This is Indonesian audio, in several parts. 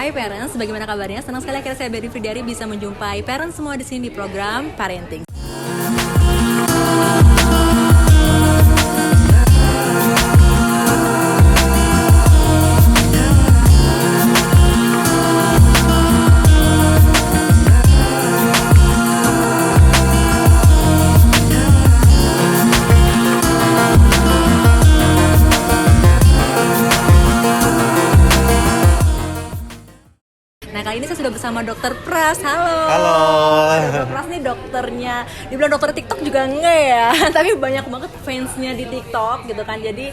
Hai parents, bagaimana kabarnya? Senang sekali akhirnya saya Berry Fridiari bisa menjumpai parents semua di sini di program Parenting. Nah kali ini saya sudah bersama Dokter Pras. Halo. Halo. Dokter Pras nih dokternya, dibilang dokter TikTok juga enggak ya, tapi banyak banget fansnya di TikTok gitu kan. Jadi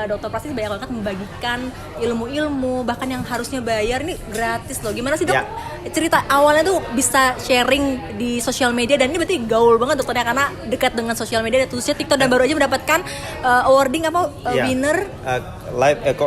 Dokter Pras ini banyak banget membagikan ilmu-ilmu, bahkan yang harusnya bayar nih gratis loh. Gimana sih dok? Ya. Cerita awalnya tuh bisa sharing di sosial media, dan ini berarti gaul banget dokternya karena dekat dengan sosial media, khususnya TikTok, dan baru aja mendapatkan awarding winner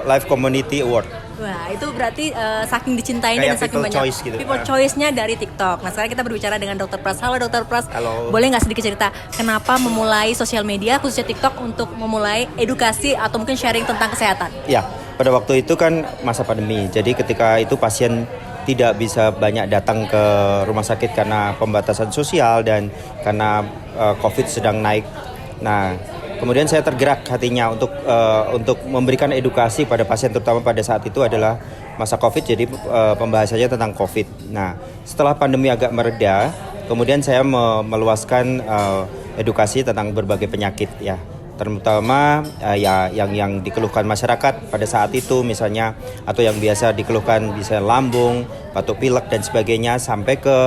Live Community Award. Wah, itu berarti saking dicintainya dan saking banyak choice gitu. people choice-nya dari TikTok. Nah, sekarang kita berbicara dengan Dokter Pras. Halo Dokter Pras. Halo. Boleh nggak sedikit cerita kenapa memulai sosial media khususnya TikTok untuk memulai edukasi atau mungkin sharing tentang kesehatan? Ya, pada waktu itu kan masa pandemi. Jadi ketika itu pasien tidak bisa banyak datang ke rumah sakit karena pembatasan sosial dan karena COVID sedang naik. Nah, kemudian saya tergerak hatinya untuk memberikan edukasi pada pasien, terutama pada saat itu adalah masa COVID, jadi pembahasannya tentang COVID. Nah, setelah pandemi agak mereda, kemudian saya meluaskan edukasi tentang berbagai penyakit ya, terutama yang dikeluhkan masyarakat pada saat itu misalnya, atau yang biasa dikeluhkan bisa lambung, batuk pilek dan sebagainya, sampai ke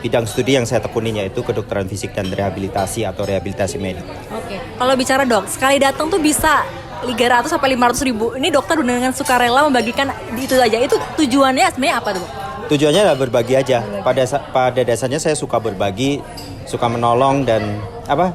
bidang studi yang saya tekuni, yaitu kedokteran fisik dan rehabilitasi atau rehabilitasi medik. Oke. Kalau bicara dok, sekali datang tuh bisa 300 sampai 500 ribu. Ini dokter dengan sukarela membagikan itu aja. Itu tujuannya sebenarnya apa tuh? Tujuannya adalah berbagi aja. Pada dasarnya saya suka berbagi, suka menolong, dan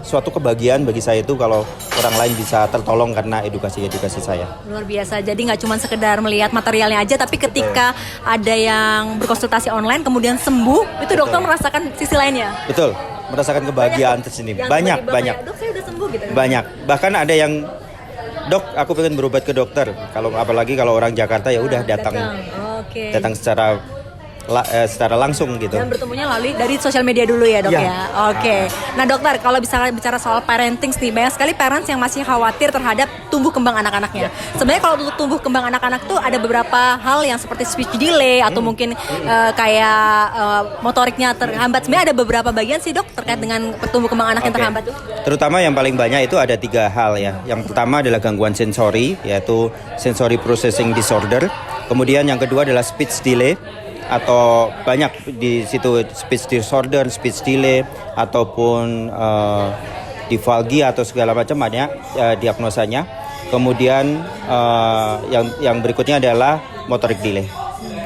suatu kebahagiaan bagi saya itu kalau orang lain bisa tertolong karena edukasi saya. Luar biasa. Jadi nggak cuma sekedar melihat materialnya aja, tapi ketika ada yang berkonsultasi online kemudian sembuh, itu dokter merasakan sisi lainnya. Betul, merasakan kebahagiaan tersendiri. Banyak. Dok, saya udah sembuh gitu. Banyak. Bahkan ada yang, dok, aku pengen berobat ke dokter. Apalagi kalau orang Jakarta ya udah datang secara langsung gitu. Dan bertemunya lalu dari sosial media dulu ya dok ya. Oke. Nah dokter, kalau bicara soal parenting nih, banyak sekali parents yang masih khawatir terhadap tumbuh kembang anak-anaknya. Sebenarnya kalau untuk tumbuh kembang anak-anak tuh ada beberapa hal yang seperti speech delay atau mungkin motoriknya terhambat. Sebenarnya ada beberapa bagian sih dok terkait dengan tumbuh kembang anak yang terhambat tuh. Terutama yang paling banyak itu ada 3 hal ya. Yang pertama adalah gangguan sensori, yaitu sensory processing disorder. Kemudian yang kedua adalah speech delay, atau banyak di situ speech disorder, speech delay, ataupun difalgia atau segala macam banyak diagnosanya. Kemudian yang berikutnya adalah motorik delay.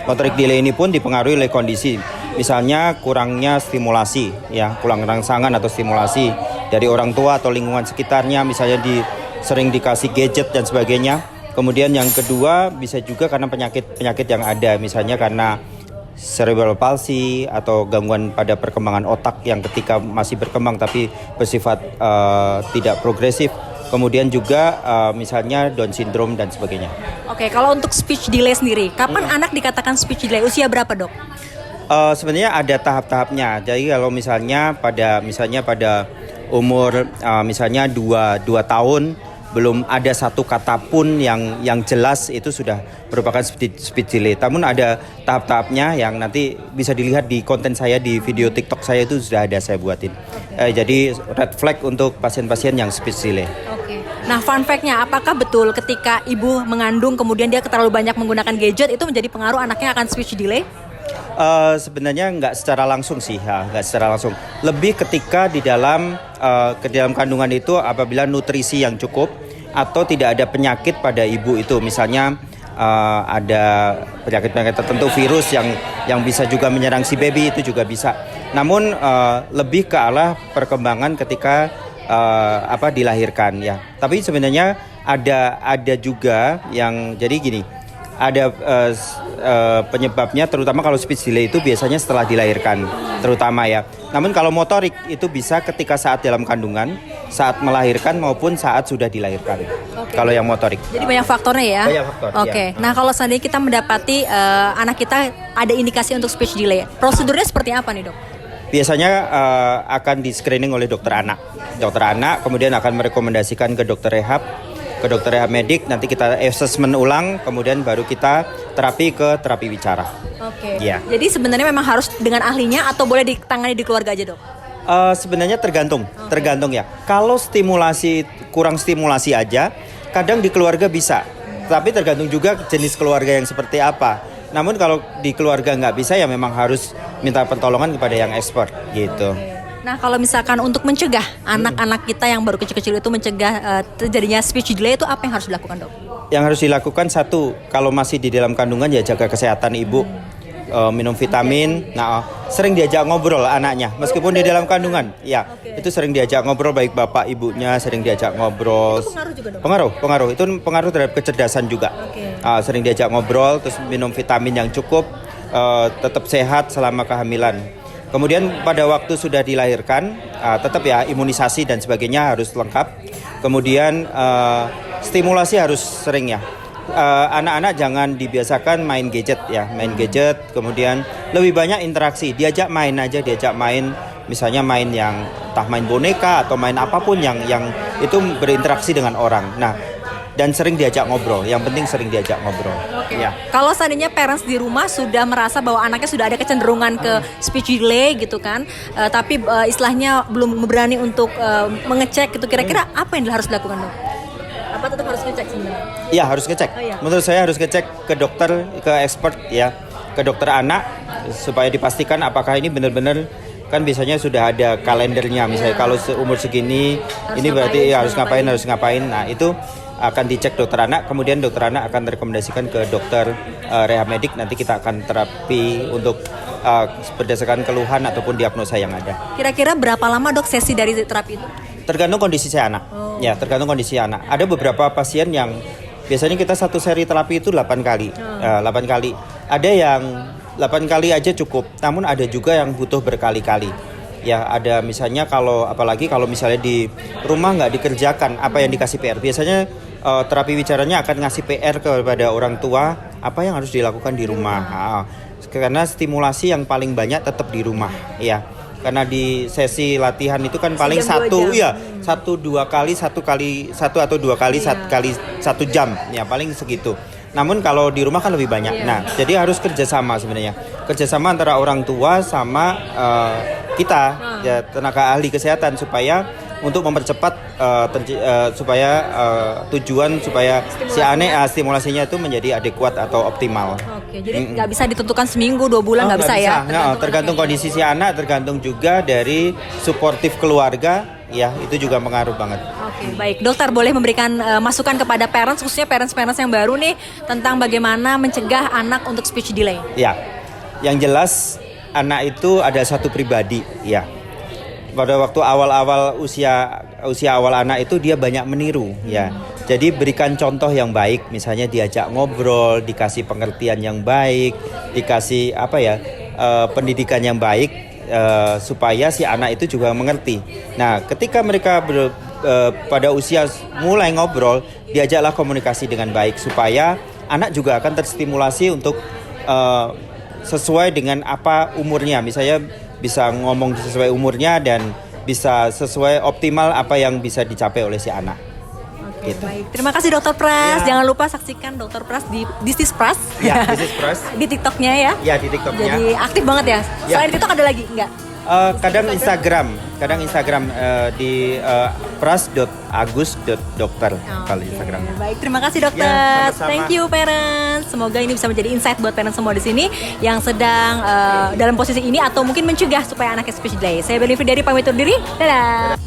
Motorik delay ini pun dipengaruhi oleh kondisi, misalnya kurangnya stimulasi, ya, kurang rangsangan atau stimulasi dari orang tua atau lingkungan sekitarnya, misalnya sering dikasih gadget dan sebagainya. Kemudian yang kedua bisa juga karena penyakit yang ada, misalnya karena cerebral palsy atau gangguan pada perkembangan otak yang ketika masih berkembang tapi bersifat tidak progresif. Kemudian juga misalnya Down syndrome dan sebagainya. Oke, kalau untuk speech delay sendiri, kapan anak dikatakan speech delay? Usia berapa dok? Sebenarnya ada tahap-tahapnya. Jadi kalau misalnya pada umur misalnya 2 tahun, belum ada satu kata pun yang jelas, itu sudah merupakan speech delay. Namun ada tahap-tahapnya yang nanti bisa dilihat di konten saya, di video TikTok saya itu sudah ada saya buatin. Jadi red flag untuk pasien-pasien yang speech delay. Oke. Nah, fun fact-nya, apakah betul ketika ibu mengandung kemudian dia terlalu banyak menggunakan gadget itu menjadi pengaruh anaknya akan speech delay? Sebenarnya nggak secara langsung sih, nggak secara langsung. Lebih ketika di dalam kandungan itu apabila nutrisi yang cukup atau tidak ada penyakit pada ibu itu, misalnya ada penyakit-penyakit tertentu, virus yang bisa juga menyerang si baby, itu juga bisa. Namun lebih ke arah perkembangan ketika dilahirkan ya. Tapi sebenarnya ada juga yang jadi gini. Ada penyebabnya, terutama kalau speech delay itu biasanya setelah dilahirkan, terutama ya. Namun kalau motorik itu bisa ketika saat dalam kandungan saat melahirkan maupun saat sudah dilahirkan. Kalau yang motorik. Jadi banyak faktornya ya. Banyak faktor. Oke. Ya. Nah kalau seandainya kita mendapati anak kita ada indikasi untuk speech delay, prosedurnya seperti apa nih dok? Biasanya akan di screening oleh dokter anak. Dokter anak kemudian akan merekomendasikan ke dokter rehab medik, nanti kita assessment ulang, kemudian baru kita terapi wicara. Oke. Ya. Jadi sebenarnya memang harus dengan ahlinya atau boleh ditangani di keluarga aja dok? Sebenarnya tergantung ya. Kalau kurang stimulasi aja, kadang di keluarga bisa. Tapi tergantung juga jenis keluarga yang seperti apa. Namun kalau di keluarga nggak bisa ya memang harus minta pertolongan kepada yang expert gitu. Nah kalau misalkan untuk mencegah anak-anak kita yang baru kecil-kecil itu mencegah terjadinya speech delay itu apa yang harus dilakukan dok? Yang harus dilakukan satu, kalau masih di dalam kandungan ya jaga kesehatan ibu, minum vitamin. Nah sering diajak ngobrol anaknya meskipun di dalam kandungan, ya itu sering diajak ngobrol, baik bapak ibunya sering diajak ngobrol. Itu pengaruh juga dok? Pengaruh itu pengaruh terhadap kecerdasan juga. Sering diajak ngobrol, terus minum vitamin yang cukup, tetap sehat selama kehamilan. Kemudian pada waktu sudah dilahirkan, tetap ya imunisasi dan sebagainya harus lengkap. Kemudian stimulasi harus sering ya. Anak-anak jangan dibiasakan main gadget ya, kemudian lebih banyak interaksi, diajak main, misalnya main yang entah main boneka atau main apapun yang itu berinteraksi dengan orang. Nah, dan sering diajak ngobrol. Yang penting sering diajak ngobrol. Ya. Kalau seandainya parents di rumah sudah merasa bahwa anaknya sudah ada kecenderungan ke speech delay gitu kan, tapi istilahnya belum berani untuk mengecek gitu, kira-kira apa yang harus dilakukan dok? Apa tetap harus ngecek sebenarnya? Iya harus ngecek. Menurut saya harus ngecek ke dokter, ke expert ya, ke dokter anak supaya dipastikan apakah ini benar-benar. Kan biasanya sudah ada kalendernya, misalnya kalau umur segini ini berarti harus ngapain. Nah itu akan dicek dokter anak, kemudian dokter anak akan rekomendasikan ke dokter rehab medik, nanti kita akan terapi untuk berdasarkan keluhan ataupun diagnosa yang ada. Kira-kira berapa lama dok sesi dari terapi itu? Tergantung kondisi si anak. Ya, tergantung kondisi anak. Ada beberapa pasien yang biasanya kita satu seri terapi itu 8 kali. 8 kali. Ada yang 8 kali aja cukup, namun ada juga yang butuh berkali-kali. Ya ada misalnya apalagi kalau misalnya di rumah nggak dikerjakan apa yang dikasih PR. Biasanya terapi wicaranya akan ngasih PR kepada orang tua apa yang harus dilakukan di rumah. Karena stimulasi yang paling banyak tetap di rumah ya. Karena di sesi latihan itu kan paling satu atau dua kali 1 jam ya paling segitu. Namun kalau di rumah kan lebih banyak. Nah, jadi harus kerjasama sebenarnya. Kerjasama antara orang tua sama kita, ya tenaga ahli kesehatan supaya untuk mempercepat tujuan supaya stimulasinya itu menjadi adekuat atau optimal. Oke, jadi nggak bisa ditentukan seminggu 2 bulan nggak bisa ya? Tergantung kondisi si anak, tergantung juga dari suportif keluarga. Ya, itu juga pengaruh banget. Oke, baik. Dokter boleh memberikan masukan kepada parents, khususnya parents yang baru nih, tentang bagaimana mencegah anak untuk speech delay? Ya, yang jelas anak itu ada satu pribadi, ya. Pada waktu awal-awal usia awal anak itu dia banyak meniru, ya. Jadi berikan contoh yang baik, misalnya diajak ngobrol, dikasih pengertian yang baik, dikasih pendidikan yang baik. Supaya si anak itu juga mengerti. Nah, ketika mereka pada usia mulai ngobrol, diajaklah komunikasi dengan baik supaya anak juga akan terstimulasi untuk sesuai dengan apa umurnya. Misalnya bisa ngomong sesuai umurnya dan bisa sesuai optimal apa yang bisa dicapai oleh si anak. Gitu. Baik, terima kasih Dokter Pras. Jangan lupa saksikan Dokter Pras di This is Pras. Ya, This is Pras. Di TikToknya ya. Ya, di TikToknya. Jadi aktif banget ya. Selain TikTok ada lagi enggak? Kadang Instagram di pras.agus.dokter kalau Instagramnya. Baik, terima kasih dokter. Ya, sama-sama. Thank you parents. Semoga ini bisa menjadi insight buat parents semua di sini yang sedang dalam posisi ini atau mungkin mencegah supaya anaknya speech delay. Saya Beli Fidari pamit undur diri. Dadah.